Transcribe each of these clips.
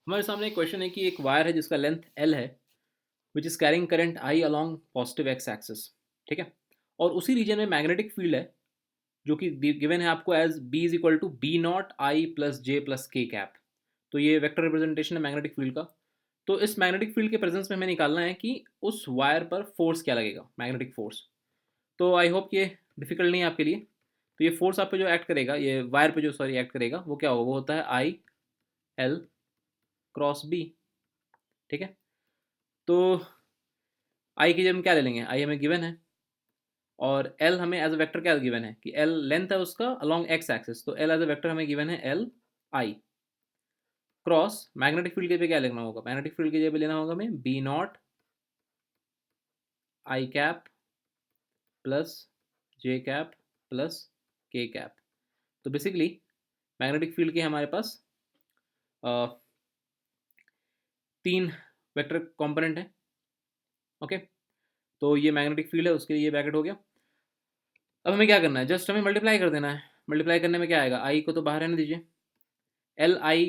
हमारे सामने एक क्वेश्चन है कि एक वायर है जिसका लेंथ एल है which is carrying current I along positive x axis. ठीक है। और उसी रीजन में मैग्नेटिक फील्ड है जो कि गिवन है आपको as B is equal to B not I plus J plus K cap. तो ये वेक्टर रिप्रेजेंटेशन है मैग्नेटिक फील्ड का। तो इस मैग्नेटिक फील्ड के प्रेजेंस में हमें निकालना है कि उस वायर पर फोर्स क्या लगेगा, मैग्नेटिक फोर्स। तो आई होप ये डिफिकल्ट नहीं है आपके लिए। तो ये फोर्स आप पे जो एक्ट करेगा, ये वायर पे जो सॉरी एक्ट करेगा, वो क्या होगा, वो होता है आई एल क्रॉस बी। ठीक है। तो आई की जगह हम क्या ले लेंगे, आई हमें गिवन है और एल हमें एज अ वेक्टर क्या गिवन है कि एल लेंथ है उसका अलॉन्ग एक्स एक्सिस। तो एल एज अ वेक्टर हमें गिवन है L I cross magnetic field के पे क्या लिखना होगा, मैग्नेटिक फील्ड की जगह पे लेना होगा हमें B not I cap plus J cap plus K cap. तो बेसिकली मैग्नेटिक फील्ड के हमारे पास तीन वेक्टर कंपोनेंट है। ओके। तो ये मैग्नेटिक फील्ड है, उसके लिए ये ब्रैकेट हो गया। अब हमें क्या करना है, जस्ट हमें मल्टीप्लाई कर देना है। मल्टीप्लाई करने में क्या आएगा, आई को तो बाहर रहने दीजिए, L I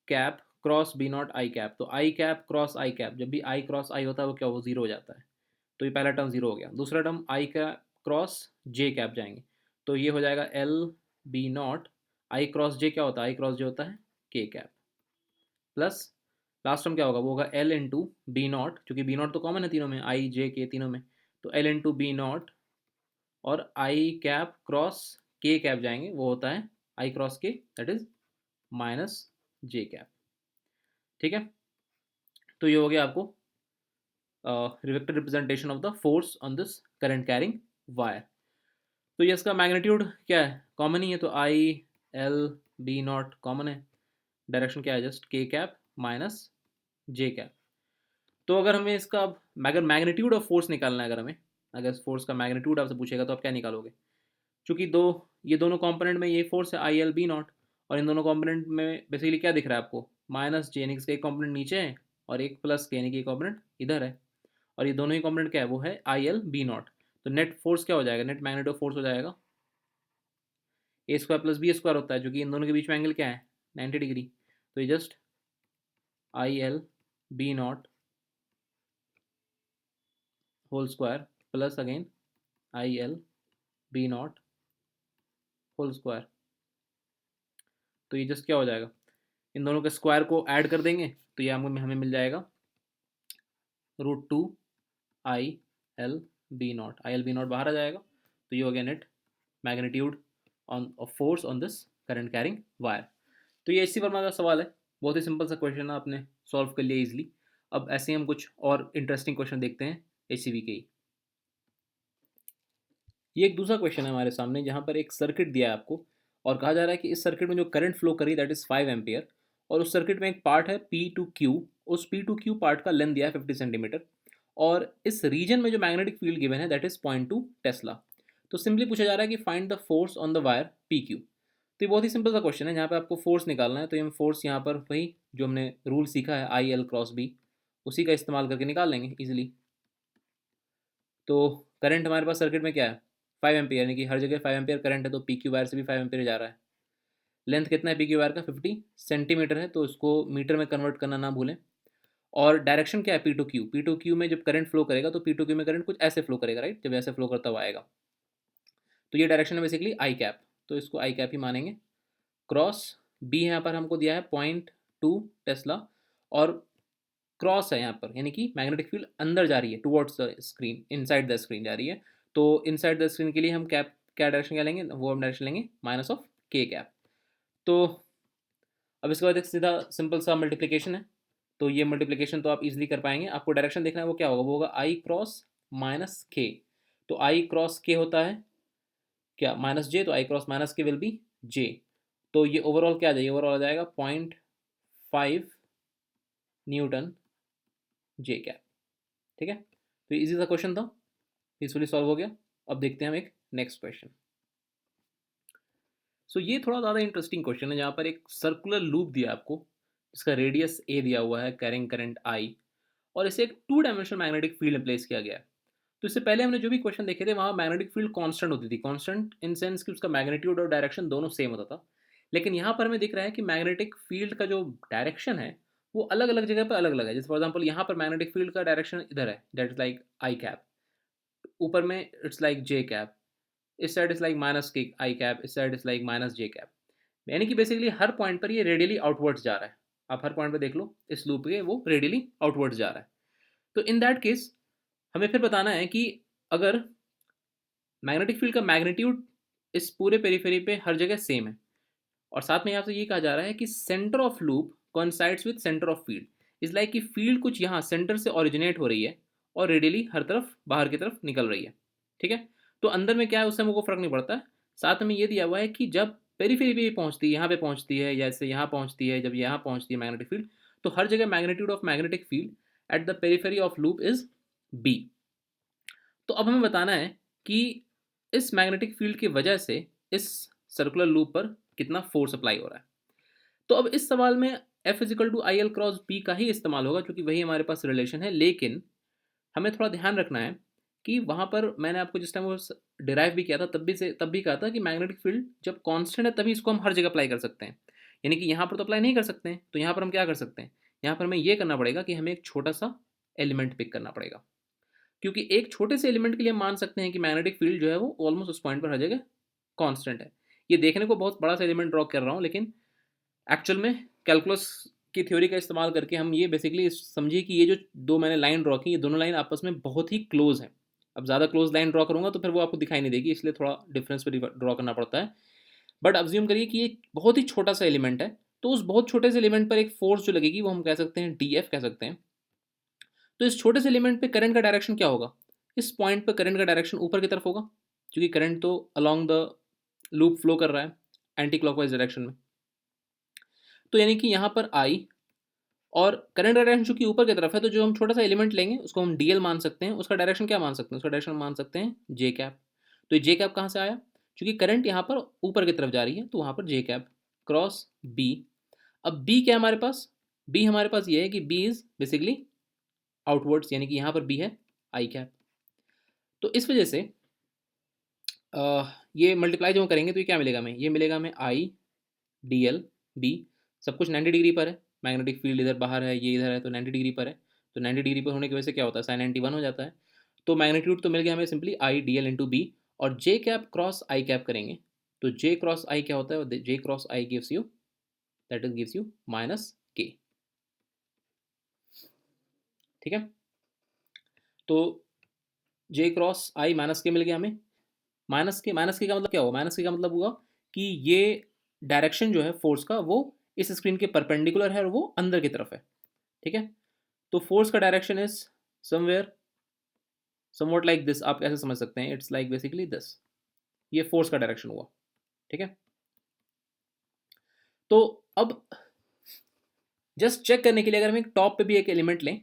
cap cross B not I cap. तो I cap cross I cap, जब भी आई क्रॉस आई होता है वो क्या, वो जीरो हो जाता है। तो ये पहला टर्म जीरो हो गया। दूसरा टर्म आई का क्रॉस जे कैप जाएंगे, तो ये हो जाएगा L B not I cross J क्या होता है, आई क्रॉस जे होता है के कैप प्लस लास्ट टर्म क्या होगा, वो होगा एल इंटू बी नॉट, क्योंकि बी नॉट तो कॉमन है तीनों में, आई जे के तीनों में। तो एल इंटू बी नॉट और आई कैप क्रॉस के कैप जाएंगे, वो होता है आई क्रॉस के, that is minus J cap. ठीक है। तो ये हो गया आपको vector representation of the force on this current carrying wire. तो ये इसका मैग्नीट्यूड क्या है, कॉमन ही है, तो I L B naught common है। डायरेक्शन क्या है, जस्ट के कैप माइनस जे कैप। तो अगर हमें इसका अगर मैग्नीट्यूड ऑफ फोर्स निकालना है, अगर फोर्स का मैग्नीट्यूड आपसे पूछेगा तो आप क्या निकालोगे। चूंकि ये दोनों कंपोनेंट में ये फोर्स है आई एल बी नॉट, और इन दोनों कंपोनेंट में बेसिकली क्या दिख रहा है आपको, माइनस जे, यानी कि इसका एक कंपोनेंट नीचे है और एक प्लस के, यानी कि एक कंपोनेंट इधर है। और ये दोनों ही कंपोनेंट क्या है, वो है आई एल बी नॉट। तो नेट फोर्स क्या हो जाएगा, नेट मैग्नेट ऑफ फोर्स हो जाएगा ए स्क्वायर प्लस बी स्क्वायर होता है, जो कि इन दोनों के बीच में एंगल क्या है, 90 डिग्री। तो ये just I L B naught whole square plus again I L B naught whole square. तो ये जस्ट क्या हो जाएगा, इन दोनों के स्क्वायर को ऐड कर देंगे तो ये हमें मिल जाएगा √2 I L B not. I L B naught बाहर आ जाएगा, तो ये हो गया net magnitude on of force on this current carrying wire. तो ये एचसी वर्मा का सवाल है, बहुत ही सिंपल सा क्वेश्चन है, आपने सॉल्व कर लिया इजीली। अब ऐसे ही हम कुछ और इंटरेस्टिंग क्वेश्चन देखते हैं एचसीवी के ही। ये एक दूसरा क्वेश्चन है हमारे सामने, जहाँ पर एक सर्किट दिया है आपको और कहा जा रहा है कि इस सर्किट में जो करंट फ्लो कर रही है दैट इज 5 एम्पियर, और उस सर्किट में एक पार्ट है पी टू क्यू। उस पी टू क्यू पार्ट का लेंथ दिया है 50 सेंटीमीटर, और इस रीजन में जो मैग्नेटिक फील्ड गिवन है दैट इज 0.2 टेस्ला। तो सिंपली पूछा जा रहा है कि find the force on the wire P Q. तो ये बहुत ही सिंपल सा क्वेश्चन है, जहाँ पे आपको फोर्स निकालना है। तो हम फोर्स यहाँ पर वही जो हमने रूल सीखा है आई एल क्रॉस बी, उसी का इस्तेमाल करके निकाल लेंगे इजिली। तो करंट हमारे पास सर्किट में क्या है, 5 एम्पियर, यानी कि हर जगह 5 एम्पियर करंट है, तो पी क्यू वायर से भी 5 एम्पियर जा रहा है। लेंथ कितना है पी क्यू वायर का, 50 सेंटीमीटर है, तो इसको मीटर में कन्वर्ट करना ना भूलें। और डायरेक्शन क्या है P to Q, P to Q में जब करंट फ्लो करेगा तो पी टू क्यू में करंट कुछ ऐसे फ्लो करेगा, राइट, जब ऐसे फ्लो करता हुआ आएगा। तो ये डायरेक्शन है बेसिकली आई कैप, तो इसको आई कैप ही मानेंगे। क्रॉस बी यहाँ पर हमको दिया है 0.2 टेस्ला, और क्रॉस है यहाँ पर, यानी कि मैग्नेटिक फील्ड अंदर जा रही है towards the screen, inside the screen जा रही है। तो इनसाइड द स्क्रीन के लिए हम कैप क्या डायरेक्शन क्या लेंगे, वो हम डायरेक्शन लेंगे माइनस ऑफ के कैप। तो अब इसके बाद एक सीधा सिंपल सा मल्टीप्लिकेशन है। तो ये मल्टीप्लिकेशन तो आप इजीली कर पाएंगे, आपको डायरेक्शन देखना है वो क्या होगा, वो होगा आई क्रॉस माइनस के। तो आई क्रॉस के होता है क्या, माइनस जे, तो आई क्रॉस माइनस के विल बी जे। तो ये ओवरऑल क्या आ जाएगा, ओवरऑल आ जाएगा 0.5 न्यूटन जे कैप। ठीक है। तो इजी सा क्वेश्चन था, पीसफुली सॉल्व हो गया। अब देखते हैं हम एक नेक्स्ट क्वेश्चन। सो ये थोड़ा ज़्यादा इंटरेस्टिंग क्वेश्चन है, जहाँ पर एक सर्कुलर लूप दिया आपको जिसका रेडियस ए दिया हुआ है, कैरिंग करंट आई, और इसे एक 2 डायमेंशनल मैग्नेटिक फील्ड में प्लेस किया गया है। तो इससे पहले हमने जो भी क्वेश्चन देखे थे वहाँ मैग्नेटिक फील्ड कांस्टेंट होती थी, कांस्टेंट इन सेंस कि उसका मैग्नीट्यूड और डायरेक्शन दोनों सेम होता था। लेकिन यहाँ पर हमें दिख रहा है कि मैग्नेटिक फील्ड का जो डायरेक्शन है वो अलग अलग जगह पर अलग अलग है। जैसे फॉर एग्जाम्पल यहाँ पर मैग्नेटिक फील्ड का डायरेक्शन इधर है, that is like I cap, ऊपर में इट्स लाइक जे कैप, इस साइड इज लाइक माइनस के आई कैप, इस side is like minus J cap. यानी कि बेसिकली हर पॉइंट पर ये रेडियली आउटवर्ड्स जा रहा है। आप हर पॉइंट पर देख लो इस लूप के, वो रेडियली आउटवर्ड्स जा रहा है। तो इन दैट केस हमें फिर बताना है कि अगर मैग्नेटिक फील्ड का मैग्नीट्यूड इस पूरे पेरीफेरी पे हर जगह सेम है, और साथ में यहाँ से ये कहा जा रहा है कि centre of loop coincides with centre of field, is like कि फील्ड कुछ यहाँ सेंटर से ओरिजिनेट हो रही है और रेडियली हर तरफ बाहर की तरफ निकल रही है। ठीक है, तो अंदर में क्या है उससे हमको फर्क नहीं पड़ता है। साथ में ये दिया हुआ है कि जब पेरीफेरी पे पहुंचती है, यहाँ पे पहुंचती है, या जैसे यहाँ पहुंचती है, जब यहाँ पहुंचती है मैग्नेटिक फील्ड, तो हर जगह magnitude of magnetic field at the periphery of loop is B. तो अब हमें बताना है कि इस मैग्नेटिक फील्ड की वजह से इस सर्कुलर लूप पर कितना फोर्स अप्लाई हो रहा है। तो अब इस सवाल में F equal to I L cross B का ही इस्तेमाल होगा, क्योंकि वही हमारे पास रिलेशन है। लेकिन हमें थोड़ा ध्यान रखना है कि वहाँ पर मैंने आपको जिस टाइम वो डिराइव भी किया था तब भी कहा था कि मैग्नेटिक फील्ड जब कांस्टेंट है तभी इसको हम हर जगह अप्लाई कर सकते हैं। यानी कि यहाँ पर तो अप्लाई नहीं कर सकते हैं, तो यहाँ पर हम क्या कर सकते हैं, यहाँ पर हमें ये करना पड़ेगा कि हमें एक छोटा सा एलिमेंट पिक करना पड़ेगा, क्योंकि एक छोटे से एलिमेंट के लिए हम मान सकते हैं कि मैग्नेटिक फील्ड जो है वो ऑलमोस्ट उस पॉइंट पर हर जगह कांस्टेंट है। ये देखने को बहुत बड़ा सा एलिमेंट ड्रॉ कर रहा हूँ, लेकिन एक्चुअल में कैलकुलस की थ्योरी का इस्तेमाल करके हम ये बेसिकली समझिए कि ये जो दो मैंने लाइन ड्रॉ की, ये दोनों लाइन आपस में बहुत ही क्लोज है। अब ज़्यादा क्लोज लाइन ड्रॉ करूँगा तो फिर वो आपको दिखाई नहीं देगी, इसलिए थोड़ा डिफरेंस पे ड्रॉ करना पड़ता है। बट अज्यूम करिए कि ये बहुत ही छोटा सा एलिमेंट है, तो उस बहुत छोटे से एलिमेंट पर एक फोर्स जो लगेगी वो हम कह सकते हैं डी एफ कह सकते हैं। तो इस छोटे से एलिमेंट पे करंट का डायरेक्शन क्या होगा, इस पॉइंट पर करंट का डायरेक्शन ऊपर की तरफ होगा, क्योंकि करंट तो अलॉन्ग द लूप फ्लो कर रहा है एंटी क्लॉकवाइज डायरेक्शन में। तो यानी कि यहाँ पर आई और करंट का डायरेक्शन चूंकि ऊपर की तरफ है, तो जो हम छोटा सा एलिमेंट लेंगे उसको हम डीएल मान सकते हैं, उसका डायरेक्शन क्या मान सकते हैं, उसका डायरेक्शन मान सकते हैं जे कैप। तो ये जे कैप कहाँ से आया, क्योंकि करंट यहाँ पर ऊपर की तरफ जा रही है, तो वहाँ पर जे कैप क्रॉस बी। अब बी क्या है हमारे पास, बी हमारे पास ये है कि बी इज बेसिकली आउटवर्ड्स, यानी कि यहाँ पर बी है आई कैप। तो इस वजह से ये मल्टीप्लाई जो हम करेंगे तो ये क्या मिलेगा हमें, ये मिलेगा हमें आई डी एल बी। सब कुछ 90 डिग्री पर है, मैग्नेटिक फील्ड इधर बाहर है, ये इधर है, तो 90 डिग्री पर है। तो 90 डिग्री पर होने की वजह से क्या होता है, साइन 91 हो जाता है। तो मैग्नीट्यूड तो मिल गया हमें simply I D L into B, और J cap cross I cap करेंगे तो जे क्रॉस आई क्या होता है, J cross I gives you, that is gives you minus K. ठीक है, तो जे क्रॉस आई माइनस के मिल गया हमें। माइनस के का मतलब क्या होगा, माइनस के का मतलब होगा कि ये डायरेक्शन जो है फोर्स का वो इस स्क्रीन के परपेंडिकुलर है और वो अंदर की तरफ है। ठीक है, तो फोर्स का direction is somewhere somewhat like this, आप ऐसे समझ सकते हैं, इट्स लाइक बेसिकली दिस, ये फोर्स का डायरेक्शन हुआ। ठीक है, तो अब जस्ट चेक करने के लिए अगर हम एक टॉप पे भी एक एलिमेंट लें,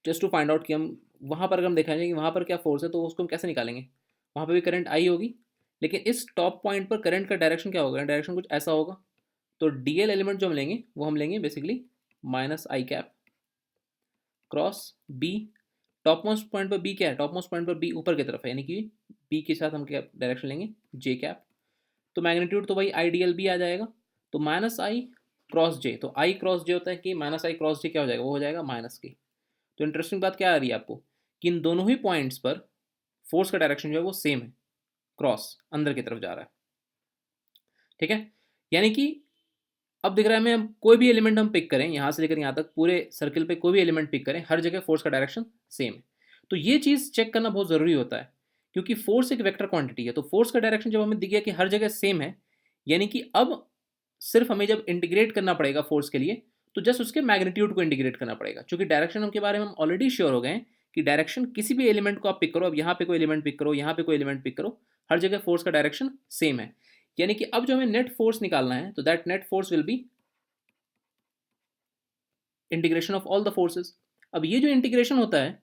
जस्ट टू फाइंड आउट कि हम वहाँ पर अगर हम देखेंगे कि वहाँ पर क्या फोर्स है, तो उसको हम कैसे निकालेंगे, वहाँ पर भी करंट आई होगी, लेकिन इस टॉप पॉइंट पर करंट का डायरेक्शन क्या होगा, डायरेक्शन कुछ ऐसा होगा। तो डीएल एलिमेंट जो हम लेंगे वो हम लेंगे basically minus I cap cross B. Top most point पर बी क्या है, टॉप मोस्ट पॉइंट पर बी ऊपर की तरफ है, यानी कि बी के साथ हम क्या डायरेक्शन लेंगे, जे कैप। तो मैग्नीट्यूड तो वही आई डी एल बी आ जाएगा, तो माइनस आई क्रॉस जे, तो आई क्रॉस जे होता है कि माइनस आई क्रॉस जे क्या हो जाएगा, वो हो जाएगा माइनस के। तो इंटरेस्टिंग बात क्या आ रही है आपको, कि इन दोनों ही पॉइंट्स पर फोर्स का डायरेक्शन जो है वो सेम है, क्रॉस अंदर की तरफ जा रहा है। ठीक है, यानी कि अब दिख रहा है हमें, कोई भी एलिमेंट हम पिक करें यहाँ से लेकर यहाँ तक पूरे सर्किल पे कोई भी एलिमेंट पिक करें, हर जगह फोर्स का डायरेक्शन सेम है। तो ये चीज़ चेक करना बहुत ज़रूरी होता है, क्योंकि फोर्स एक वेक्टर क्वांटिटी है। तो फोर्स का डायरेक्शन जब हमें दिख गया कि हर जगह सेम है, यानी कि अब सिर्फ हमें जब इंटीग्रेट करना पड़ेगा फोर्स के लिए, तो जस्ट उसके मैग्नीट्यूड को इंटीग्रेट करना पड़ेगा, क्योंकि डायरेक्शन के बारे में हम ऑलरेडी श्योर हो गए हैं कि डायरेक्शन किसी भी एलिमेंट को आप पिक करो, अब यहाँ पे कोई एलिमेंट पिक करो, यहाँ पे कोई एलिमेंट पिक करो, हर जगह फोर्स का डायरेक्शन सेम है। यानी कि अब जो हमें नेट फोर्स निकालना है, तो that net force will be integration of all the forces. अब ये जो इंटीग्रेशन होता है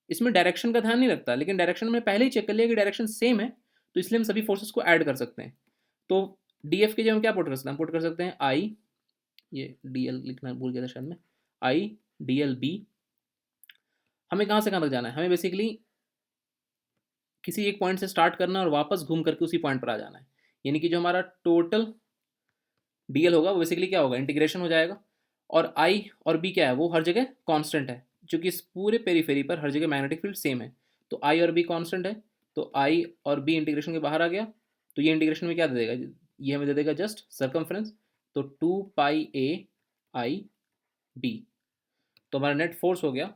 इसमें डायरेक्शन का ध्यान नहीं रखता, लेकिन डायरेक्शन में पहले ही चेक कर लिया कि डायरेक्शन सेम है, तो इसलिए हम सभी फोर्सेस को ऐड कर सकते हैं। तो डी एफ के जो हम क्या पुट कर सकते हैं, हम पुट कर सकते हैं आई, ये डी एल लिखना भूल गया था शायद में, आई डी एल बी। हमें कहाँ से कहाँ तक जाना है, हमें बेसिकली किसी एक पॉइंट से स्टार्ट करना और वापस घूम करके उसी पॉइंट पर आ जाना है। यानी कि जो हमारा टोटल डी एल होगा वो बेसिकली क्या होगा, इंटीग्रेशन हो जाएगा। और आई और बी क्या है, वो हर जगह कांस्टेंट है, क्योंकि इस पूरे पेरीफेरी पर हर जगह मैग्नेटिक फील्ड सेम है। तो आई और बी कांस्टेंट है, तो आई और बी इंटीग्रेशन के बाहर आ गया, तो ये इंटीग्रेशन में क्या दे देगा, ये हमें दे देगा जस्ट सर्कमफ्रेंस, तो 2πAI/b। तो हमारा नेट फोर्स हो गया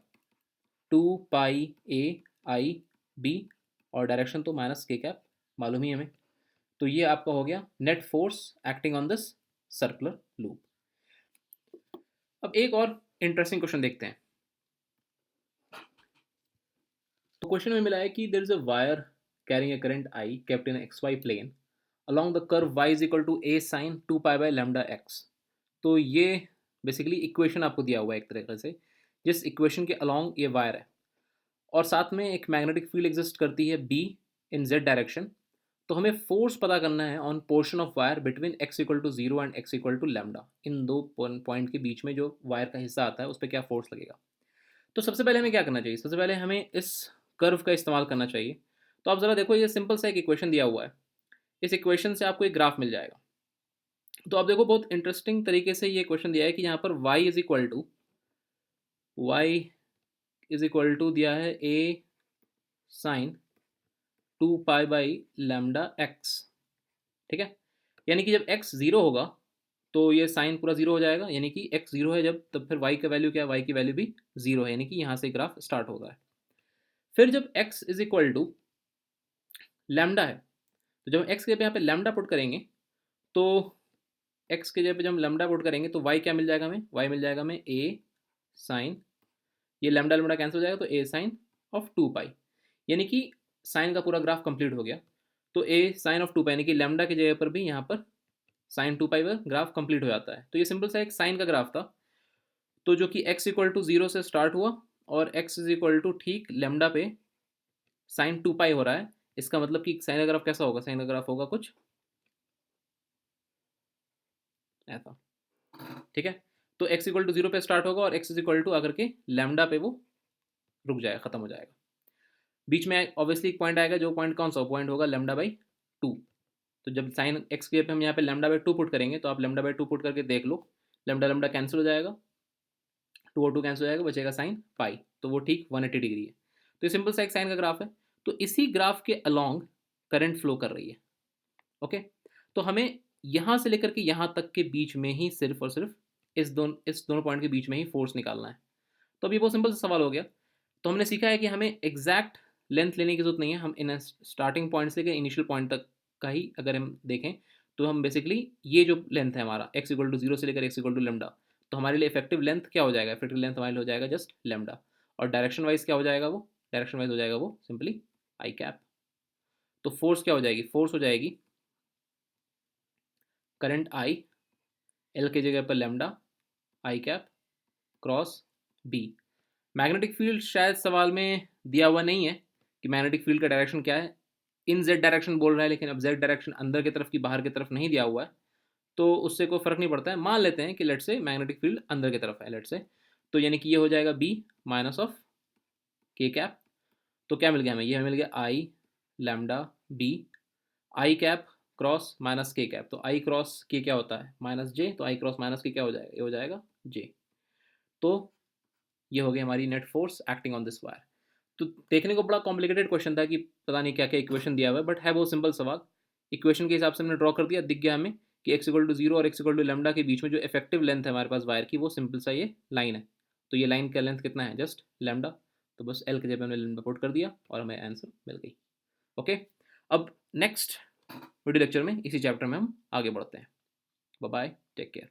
2πAI/b, और डायरेक्शन तो -k मालूम ही हमें। तो ये आपका हो गया net force acting on this circular loop. अब एक और इंटरेस्टिंग क्वेश्चन देखते हैं। तो क्वेश्चन में मिला है कि there is a wire carrying a current I kept in X Y plane along the curve y is equal to a sin 2π/λx। तो ये बेसिकली इक्वेशन आपको दिया हुआ है एक तरीके से, जिस इक्वेशन के अलॉन्ग ये वायर है, और साथ में एक मैग्नेटिक फील्ड एग्जिस्ट करती है b इन z डायरेक्शन। तो हमें फोर्स पता करना है on portion of wire between x equal to 0 and x equal to lambda. इन दो पॉइंट के बीच में जो वायर का हिस्सा आता है उस पर क्या फोर्स लगेगा। तो सबसे पहले हमें क्या करना चाहिए, सबसे पहले हमें इस कर्व का इस्तेमाल करना चाहिए। तो आप ज़रा देखो, ये सिंपल सा एक इक्वेशन दिया हुआ है, इस इक्वेशन से आपको एक ग्राफ मिल जाएगा। तो आप देखो, बहुत इंटरेस्टिंग तरीके से ये क्वेश्चन दिया है कि यहाँ पर y इज इक्वल टू दिया है a साइन 2π/λx। ठीक है, यानी कि जब x ज़ीरो होगा तो ये साइन पूरा ज़ीरो हो जाएगा, यानी कि x ज़ीरो है जब, तब फिर y का वैल्यू क्या है, y की वैल्यू भी ज़ीरो है, यानी कि यहाँ से ग्राफ स्टार्ट होगा। फिर जब x is equal to lambda है, तो जब x के यहाँ पे लैम्डा पुट करेंगे, तो x के जगह पे जब हम लैम्डा पुट करेंगे तो y क्या मिल जाएगा हमें, y मिल जाएगा हमें a साइन, ये लैम्डा लैम्डा कैंसिल हो जाएगा, तो a साइन ऑफ 2π, यानी कि साइन का पूरा ग्राफ कंप्लीट हो गया। तो a साइन ऑफ 2π, यानी कि लैम्डा की जगह पर भी यहाँ पर साइन 2π पर ग्राफ कंप्लीट हो जाता है। तो ये सिंपल सा एक साइन का ग्राफ था, तो जो कि x इक्वल टू 0 से स्टार्ट हुआ और x इज इक्वल टू ठीक लैम्डा पे साइन 2π हो रहा है। इसका मतलब कि साइन का ग्राफ कैसा होगा, साइन का ग्राफ होगा कुछ ऐसा। ठीक है, तो x इक्वल टू 0 पे स्टार्ट होगा और x इज इक्वल टू आकर के लैम्डा पे वो रुक जाएगा, खत्म हो जाएगा। बीच में ऑब्वियसली एक पॉइंट आएगा, जो पॉइंट कौन सा पॉइंट होगा, λ/2। तो जब साइन x के पे हम यहाँ पे λ/2 पुट करेंगे, तो आप λ/2 पुट करके देख लो, लैम्डा लैम्डा कैंसिल हो जाएगा, 2 और 2 कैंसिल हो जाएगा, बचेगा साइन पाई, तो वो ठीक 180 डिग्री है। तो ये सिंपल सा एक साइन का ग्राफ है। तो इसी ग्राफ के अलोंग करंट फ्लो कर रही है। ओके, तो हमें यहाँ से लेकर के यहाँ तक के बीच में ही सिर्फ और सिर्फ इस दोनों पॉइंट के बीच में ही फोर्स निकालना है। तो अभी बहुत सिंपल सा सवाल हो गया। तो हमने सीखा है कि हमें एग्जैक्ट लेंथ लेने की जरूरत नहीं है, हम इन स्टार्टिंग पॉइंट से लेकर इनिशियल पॉइंट तक का ही अगर हम देखें, तो हम बेसिकली ये जो लेंथ है हमारा x इक्वल टू 0 से लेकर x इक्वल टू लैम्डा, तो हमारे लिए इफेक्टिव लेंथ क्या हो जाएगा, इफेक्टिव लेंथ हमारे लिए हो जाएगा जस्ट लैम्डा। और डायरेक्शन वाइज क्या हो जाएगा, वो डायरेक्शन वाइज हो जाएगा वो सिंपली आई कैप। तो फोर्स क्या हो जाएगी, फोर्स हो जाएगी करंट आई, एल की जगह पर lambda I cap cross B. Magnetic field शायद सवाल में दिया हुआ नहीं है कि मैग्नेटिक फील्ड का डायरेक्शन क्या है, इन जेड डायरेक्शन बोल रहा है, लेकिन अब जेड डायरेक्शन अंदर की तरफ की बाहर की तरफ नहीं दिया हुआ है, तो उससे कोई फर्क नहीं पड़ता है। मान लेते हैं कि लेट से मैग्नेटिक फील्ड अंदर की तरफ है, लेट से, तो यानी कि ये हो जाएगा B minus of K cap. तो क्या मिल गया हमें, ये हमें मिल गया I lambda B I cap cross minus K cap. तो आई क्रॉस के क्या होता है, माइनस जे, तो आई क्रॉस माइनस के क्या हो जाएगा, ये हो जाएगा जे। तो ये हो गई हमारी net force acting on this wire. तो देखने को बड़ा कॉम्प्लिकेटेड क्वेश्चन था कि पता नहीं क्या क्या इक्वेशन दिया हुआ है, बट है बहुत सिंपल सवाल। इक्वेशन के हिसाब से हमने ड्रॉ कर दिया, दिख गया हमें कि x इक्वल टू 0 और x इक्वल टू लैम्डा के बीच में जो इफेक्टिव लेंथ है हमारे पास वायर की, वो सिंपल सा ये लाइन है। तो ये लाइन का लेंथ कितना है, जस्ट लैम्डा। तो बस एल के जगह हमने लैम्डा पुट कर दिया और हमें आंसर मिल गई। ओके, अब नेक्स्ट वीडियो लेक्चर में इसी चैप्टर में हम आगे बढ़ते हैं। Bye bye, take care.